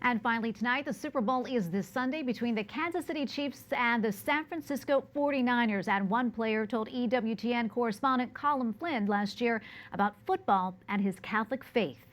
And finally tonight, the Super Bowl is this Sunday between the Kansas City Chiefs and the San Francisco 49ers. And one player told EWTN correspondent Colm Flynn last year about football and his Catholic faith.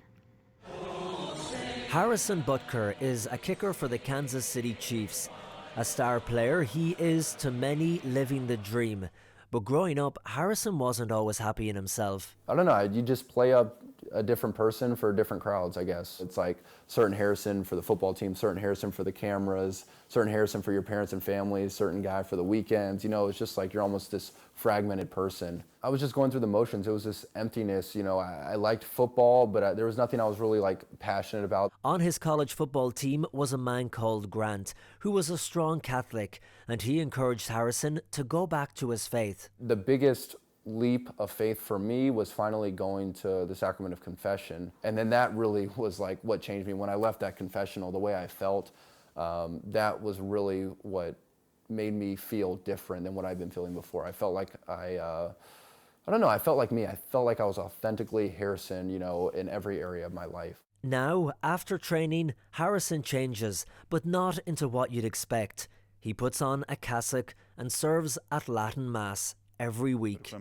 Harrison Butker is a kicker for the Kansas City Chiefs. A star player, he is to many living the dream. But growing up, Harrison wasn't always happy in himself. I don't know, you just play up a different person for different crowds, I guess. It's like certain Harrison for the football team, certain Harrison for the cameras, certain Harrison for your parents and families, certain guy for the weekends. You know, it's just like you're almost this fragmented person. I was just going through the motions. It was this emptiness. You know, I liked football, but there was nothing I was really like passionate about. On his college football team was a man called Grant, who was a strong Catholic, and he encouraged Harrison to go back to his faith. The biggest leap of faith for me was finally going to the sacrament of confession. And then that really was like what changed me. When I left that confessional, the way I felt, that was really what made me feel different than what I'd been feeling before. I felt like I don't know, I felt like me. I felt like I was authentically Harrison, you know, in every area of my life. Now, after training, Harrison changes, but not into what you'd expect. He puts on a cassock and serves at Latin Mass every week.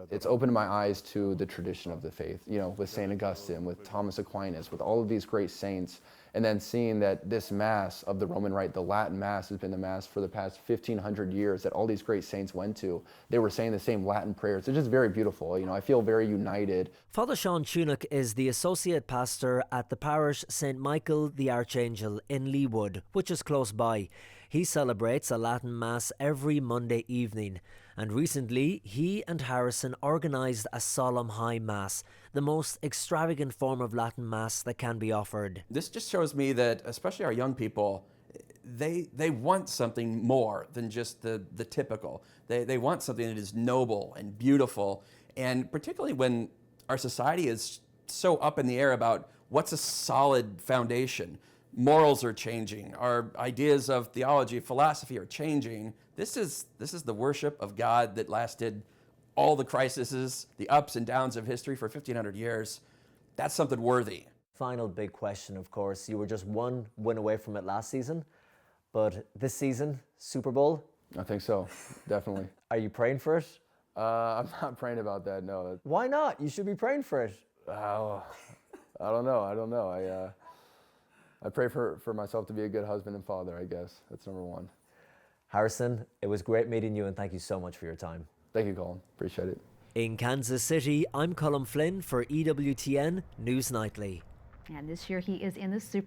It's opened my eyes to the tradition of the faith, you know, with St. Augustine, with Thomas Aquinas, with all of these great saints, and then seeing that this Mass of the Roman Rite, the Latin Mass, has been the Mass for the past 1,500 years that all these great saints went to. They were saying the same Latin prayers. It's just very beautiful. You know, I feel very united. Father Sean Tunick is the associate pastor at the parish St. Michael the Archangel in Leawood, which is close by. He celebrates a Latin Mass every Monday evening, and recently he and Harrison organised a solemn high Mass, the most extravagant form of Latin Mass that can be offered. This just shows me that, especially our young people, they want something more than just the typical. They want something that is noble and beautiful, and particularly when our society is so up in the air about what's a solid foundation. Morals are changing. Our ideas of theology, philosophy are changing. This is the worship of God that lasted all the crises, the ups and downs of history for 1,500 years. That's something worthy. Final big question, of course. You were just one win away from it last season, but this season, Super Bowl? I think so, definitely. Are you praying for it? I'm not praying about that, no. Why not? You should be praying for it. I don't know. I pray for myself to be a good husband and father, I guess. That's number one. Harrison, it was great meeting you, and thank you so much for your time. Thank you, Colin. Appreciate it. In Kansas City, I'm Colm Flynn for EWTN News Nightly. And this year he is in the Super Bowl.